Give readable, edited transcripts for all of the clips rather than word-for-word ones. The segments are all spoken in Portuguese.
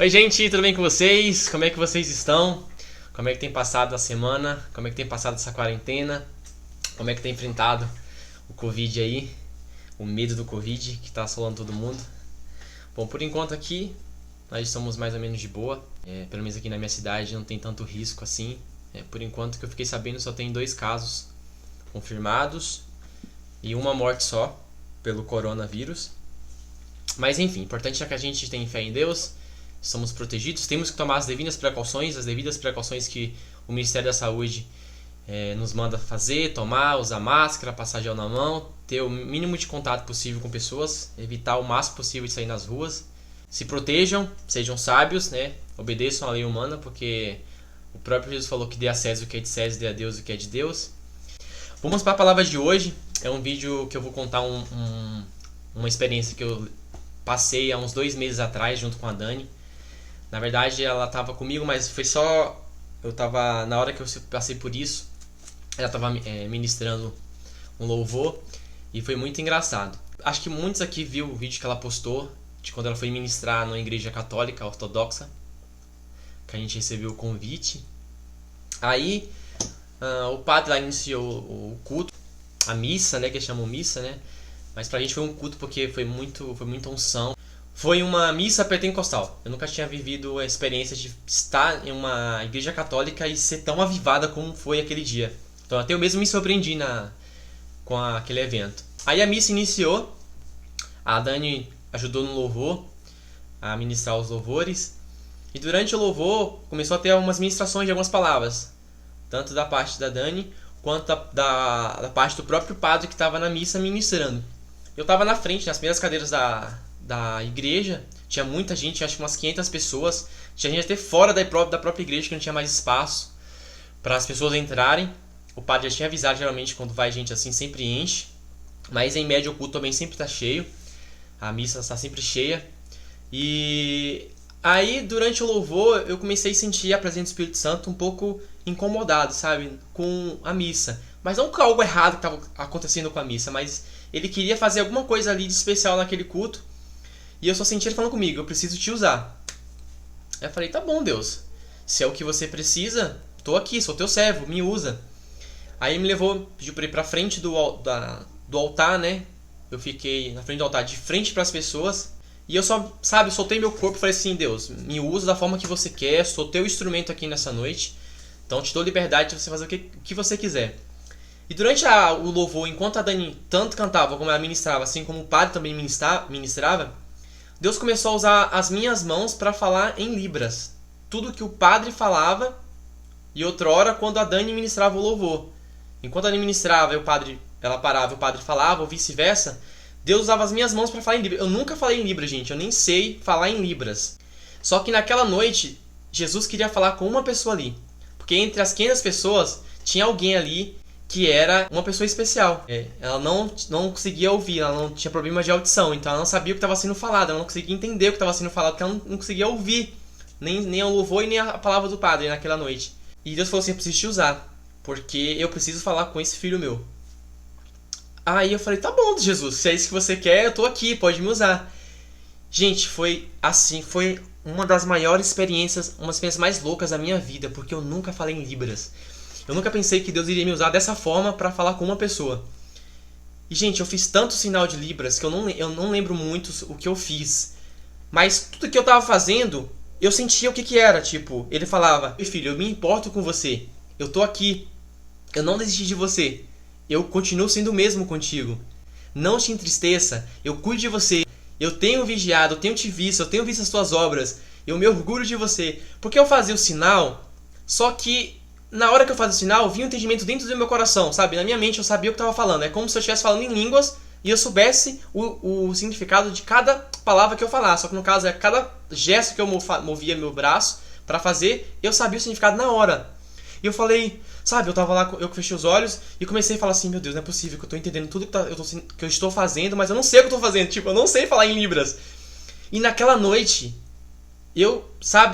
Oi gente, tudo bem com vocês? Como é que vocês estão? Como é que tem passado a semana? Como é que tem passado essa quarentena? Como é que tem enfrentado o Covid aí? O medo do Covid que tá assolando todo mundo? Bom, por enquanto aqui nós estamos mais ou menos de boa. Pelo menos aqui na minha cidade não tem tanto risco assim. Por enquanto que eu fiquei sabendo só tem 2 casos confirmados e uma morte só pelo coronavírus. Mas enfim, o importante é que a gente tem fé em Deus. Somos protegidos, temos que tomar as devidas precauções que o Ministério da Saúde nos manda fazer, tomar, usar máscara, passar gel na mão, ter o mínimo de contato possível com pessoas, evitar o máximo possível de sair nas ruas. Se protejam, sejam sábios, né? Obedeçam à lei humana, porque o próprio Jesus falou que dê a César o que é de César, dê a Deus o que é de Deus. Vamos para a palavra de hoje. É um vídeo que eu vou contar uma experiência que eu passei há uns 2 meses atrás junto com a Dani. Na verdade ela estava comigo, mas foi só... na hora que eu passei por isso, ela estava ministrando um louvor e foi muito engraçado. Acho que muitos aqui viu o vídeo que ela postou de quando ela foi ministrar numa igreja católica ortodoxa, que a gente recebeu o convite. Aí o padre lá iniciou o culto, a missa, né, que eles chamam missa, né? Mas pra gente foi um culto porque foi muita unção. Foi uma missa pentecostal. Eu nunca tinha vivido a experiência de estar em uma igreja católica e ser tão avivada como foi aquele dia. Então até eu mesmo me surpreendi com aquele evento. Aí a missa iniciou. A Dani ajudou no louvor, a ministrar os louvores. E durante o louvor começou a ter algumas ministrações de algumas palavras. Tanto da parte da Dani quanto da parte do próprio padre que estava na missa ministrando. Eu estava na frente, nas primeiras cadeiras da igreja. Tinha muita gente, acho que umas 500 pessoas. Tinha gente até fora da própria igreja, que não tinha mais espaço para as pessoas entrarem. O padre já tinha avisado, geralmente quando vai gente assim sempre enche. Mas em média o culto também sempre está cheio. A missa está sempre cheia. E aí durante o louvor eu comecei a sentir a presença do Espírito Santo um pouco incomodado, sabe? Com a missa. Mas não com algo errado que estava acontecendo com a missa, mas ele queria fazer alguma coisa ali de especial naquele culto. E eu só senti ele falando comigo, eu preciso te usar. Aí eu falei, tá bom, Deus. Se é o que você precisa, tô aqui, sou teu servo, me usa. Aí ele me levou, pediu pra ir pra frente do altar, né? Eu fiquei na frente do altar, de frente pras pessoas. E eu só, soltei meu corpo e falei assim, Deus, me usa da forma que você quer, sou teu instrumento aqui nessa noite. Então te dou liberdade de você fazer o que você quiser. E durante o louvor, enquanto a Dani tanto cantava como ela ministrava, assim como o padre também ministrava, Deus começou a usar as minhas mãos para falar em libras. Tudo que o padre falava, e outrora quando a Dani ministrava o louvor. Enquanto a Dani ministrava, ela parava e o padre falava, ou vice-versa, Deus usava as minhas mãos para falar em libras. Eu nunca falei em libras, gente, eu nem sei falar em libras. Só que naquela noite, Jesus queria falar com uma pessoa ali. Porque entre as 500 pessoas, tinha alguém ali que era uma pessoa especial. Ela não conseguia ouvir, ela não tinha problema de audição, então ela não sabia o que estava sendo falado, ela não conseguia entender o que estava sendo falado, porque ela não conseguia ouvir nem o louvor e nem a palavra do padre naquela noite. E Deus falou assim, eu preciso te usar, porque eu preciso falar com esse filho meu. Aí eu falei, tá bom, Jesus, se é isso que você quer, eu tô aqui, pode me usar. Gente, foi uma das maiores experiências, uma das experiências mais loucas da minha vida, porque eu nunca falei em libras. Eu nunca pensei que Deus iria me usar dessa forma para falar com uma pessoa. E, gente, eu fiz tanto sinal de libras que eu não lembro muito o que eu fiz. Mas tudo que eu tava fazendo, eu sentia o que era. Tipo, ele falava, filho, eu me importo com você. Eu tô aqui. Eu não desisti de você. Eu continuo sendo o mesmo contigo. Não te entristeça. Eu cuido de você. Eu tenho vigiado, eu tenho te visto, eu tenho visto as tuas obras. Eu me orgulho de você. Porque eu fazia o sinal, só que na hora que eu fazia o sinal, vinha um entendimento dentro do meu coração, sabe? Na minha mente eu sabia o que eu estava falando. É como se eu estivesse falando em línguas e eu soubesse o significado de cada palavra que eu falasse. Só que no caso, cada gesto que eu movia meu braço para fazer, eu sabia o significado na hora. E eu falei, sabe? Eu tava lá, eu fechei os olhos e comecei a falar assim, meu Deus, não é possível que eu tô entendendo tudo que eu estou fazendo, mas eu não sei o que eu tô fazendo. Tipo, eu não sei falar em libras. E naquela noite, eu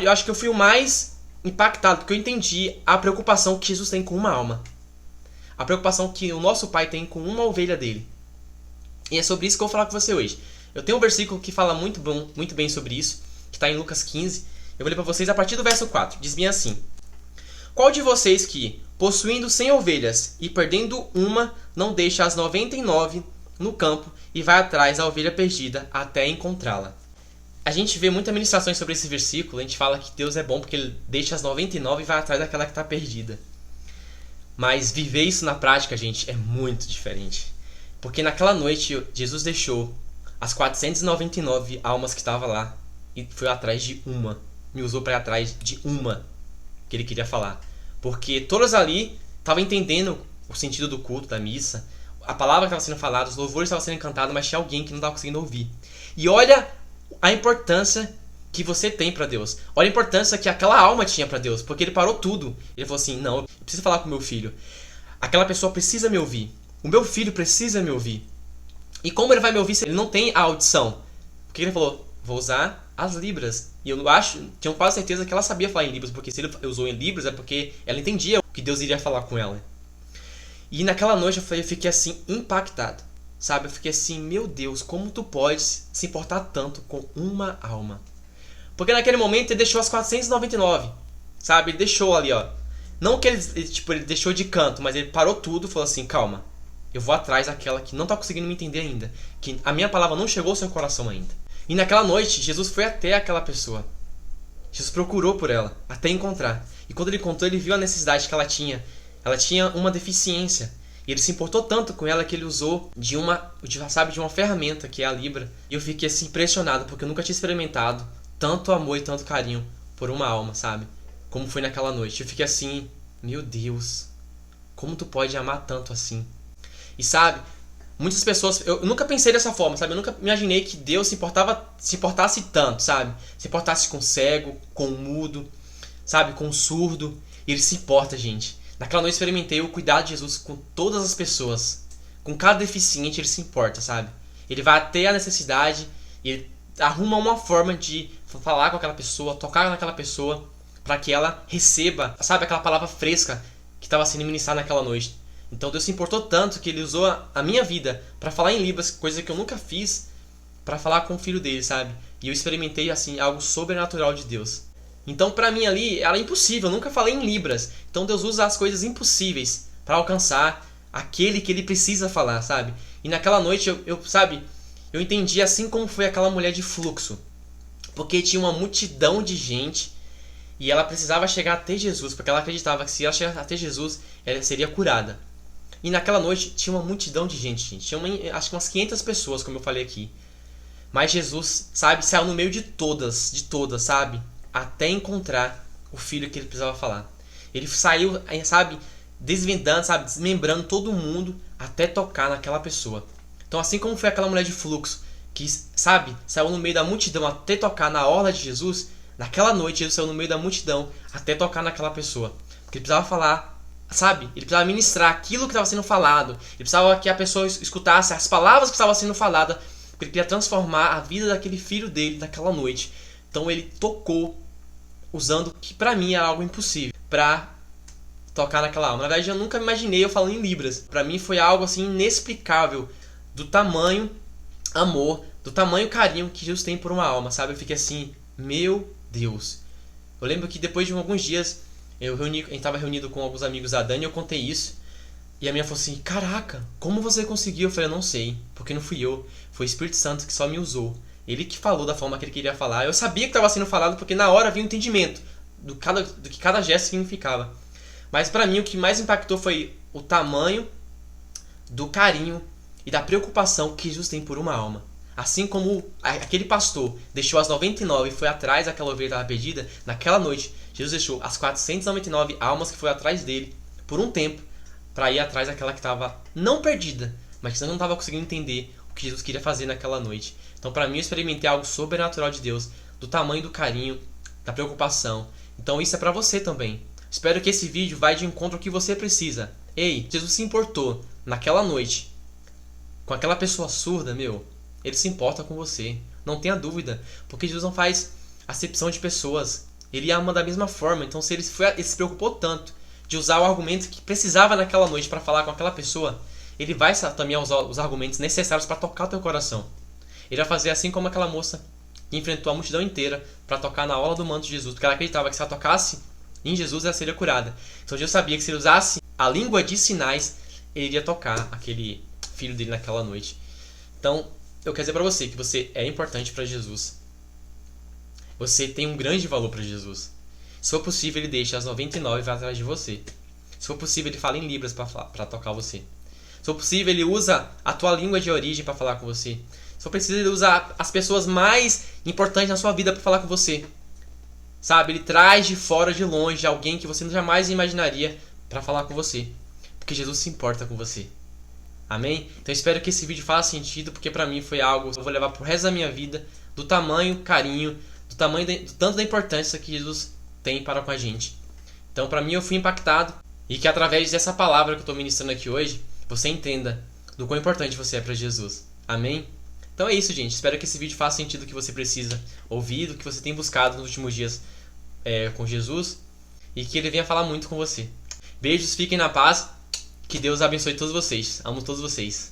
acho que eu fui o mais impactado, porque eu entendi a preocupação que Jesus tem com uma alma. A preocupação que o nosso Pai tem com uma ovelha dele. E é sobre isso que eu vou falar com você hoje. Eu tenho um versículo que fala muito bem sobre isso, que está em Lucas 15, Eu vou ler para vocês a partir do verso 4. Diz bem assim: Qual de vocês que, possuindo 100 ovelhas e perdendo uma, não deixa as 99 no campo e vai atrás da ovelha perdida até encontrá-la? A gente vê muitas ministrações sobre esse versículo. A gente fala que Deus é bom porque Ele deixa as 99 e vai atrás daquela que está perdida. Mas viver isso na prática, gente, é muito diferente. Porque naquela noite Jesus deixou as 499 almas que estavam lá e foi atrás de uma. Me usou para ir atrás de uma que Ele queria falar. Porque todas ali estavam entendendo o sentido do culto, da missa. A palavra estava sendo falada, os louvores estavam sendo cantados, mas tinha alguém que não estava conseguindo ouvir. E olha a importância que você tem para Deus. Olha a importância que aquela alma tinha para Deus. Porque Ele parou tudo. Ele falou assim, não, eu preciso falar com o meu filho. Aquela pessoa precisa me ouvir. O meu filho precisa me ouvir. E como ele vai me ouvir se ele não tem a audição? Porque ele falou, vou usar as libras. E eu tinha quase certeza que ela sabia falar em libras. Porque se ele usou em libras é porque ela entendia o que Deus iria falar com ela. E naquela noite eu fiquei assim, impactado. Sabe, eu fiquei assim, meu Deus, como tu podes se importar tanto com uma alma? Porque naquele momento ele deixou as 499, sabe, ele deixou ali, ó. Não que ele deixou de canto, mas ele parou tudo e falou assim, calma, eu vou atrás daquela que não tá conseguindo me entender ainda. Que a minha palavra não chegou ao seu coração ainda. E naquela noite, Jesus foi até aquela pessoa. Jesus procurou por ela, até encontrar. E quando ele encontrou, ele viu a necessidade que ela tinha. Ela tinha uma deficiência. E ele se importou tanto com ela que ele usou de uma ferramenta, que é a Libra. E eu fiquei assim impressionado, porque eu nunca tinha experimentado tanto amor e tanto carinho por uma alma, sabe? Como foi naquela noite. Eu fiquei assim, meu Deus, como tu pode amar tanto assim? E sabe, muitas pessoas, eu nunca pensei dessa forma, sabe? Eu nunca imaginei que Deus se importasse tanto, sabe? Se importasse com o cego, com o mudo, sabe? Com o surdo. Ele se importa, gente. Naquela noite eu experimentei o cuidado de Jesus com todas as pessoas. Com cada deficiente ele se importa, sabe? Ele vai até a necessidade e ele arruma uma forma de falar com aquela pessoa, tocar naquela pessoa, para que ela receba, sabe, aquela palavra fresca que estava sendo ministrada naquela noite. Então Deus se importou tanto que Ele usou a minha vida para falar em Libras, coisa que eu nunca fiz, para falar com o filho dele, sabe? E eu experimentei assim algo sobrenatural de Deus. Então para mim ali era impossível, eu nunca falei em Libras. Então Deus usa as coisas impossíveis para alcançar aquele que Ele precisa falar, sabe? E naquela noite eu entendi assim como foi aquela mulher de fluxo. Porque tinha uma multidão de gente e ela precisava chegar até Jesus, porque ela acreditava que se ela chegasse até Jesus, ela seria curada. E naquela noite tinha uma multidão de gente. Tinha acho que umas 500 pessoas, como eu falei aqui. Mas Jesus, sabe, saiu no meio de todas, sabe? Até encontrar o filho que ele precisava falar. Ele saiu, sabe, desvendando, sabe, desmembrando todo mundo até tocar naquela pessoa. Então assim como foi aquela mulher de fluxo, que, sabe, saiu no meio da multidão até tocar na orla de Jesus, naquela noite Jesus saiu no meio da multidão até tocar naquela pessoa. Porque ele precisava falar, sabe, ele precisava ministrar aquilo que estava sendo falado. Ele precisava que a pessoa escutasse as palavras que estavam sendo faladas, porque ele queria transformar a vida daquele filho dele naquela noite. Então ele tocou usando o que pra mim era algo impossível, pra tocar naquela alma. Na verdade eu nunca imaginei eu falando em Libras. Pra mim foi algo assim inexplicável do tamanho amor, do tamanho carinho que Jesus tem por uma alma, sabe? Eu fiquei assim, meu Deus. Eu lembro que depois de alguns dias a gente estava reunido com alguns amigos da Dani e eu contei isso. E a minha falou assim, caraca, como você conseguiu? Eu falei, eu não sei, porque não fui eu. Foi o Espírito Santo que só me usou. Ele que falou da forma que ele queria falar. Eu sabia que estava sendo falado porque na hora havia um entendimento do que cada gesto significava. Mas pra mim o que mais impactou foi o tamanho do carinho e da preocupação que Jesus tem por uma alma. Assim como aquele pastor deixou as 99 e foi atrás daquela ovelha que estava perdida, naquela noite Jesus deixou as 499 almas que foi atrás dele por um tempo para ir atrás daquela que estava não perdida, mas que não estava conseguindo entender o que Jesus queria fazer naquela noite. Então para mim eu experimentei algo sobrenatural de Deus, do tamanho do carinho, da preocupação. Então isso é para você também. Espero que esse vídeo vá de encontro ao que você precisa. Ei, Jesus se importou naquela noite com aquela pessoa surda, meu. Ele se importa com você, não tenha dúvida, porque Jesus não faz acepção de pessoas. Ele ama da mesma forma. Então se ele se preocupou tanto de usar o argumento que precisava naquela noite para falar com aquela pessoa, ele vai também usar os argumentos necessários para tocar o teu coração. Ele vai fazer assim como aquela moça e enfrentou a multidão inteira para tocar na orla do manto de Jesus, porque ela acreditava que se ela tocasse em Jesus, ela seria curada. Então Jesus sabia que se ele usasse a língua de sinais, ele iria tocar aquele filho dele naquela noite. Então, eu quero dizer para você que você é importante para Jesus. Você tem um grande valor para Jesus. Se for possível, ele deixa as 99 e vai atrás de você. Se for possível, ele fala em Libras para tocar você. Se for possível, ele usa a tua língua de origem para falar com você. Se for preciso, ele usa as pessoas mais importantes na sua vida para falar com você. Sabe? Ele traz de fora, de longe, alguém que você jamais imaginaria para falar com você. Porque Jesus se importa com você. Amém? Então espero que esse vídeo faça sentido, porque para mim foi algo que eu vou levar pro resto da minha vida, do tamanho, carinho, do tanto da importância que Jesus tem para com a gente. Então para mim eu fui impactado, e que através dessa palavra que eu estou ministrando aqui hoje, você entenda do quão importante você é para Jesus. Amém? Então é isso, gente. Espero que esse vídeo faça sentido, que você precisa ouvir, do que você tem buscado nos últimos dias com Jesus, e que ele venha falar muito com você. Beijos, fiquem na paz. Que Deus abençoe todos vocês. Amo todos vocês.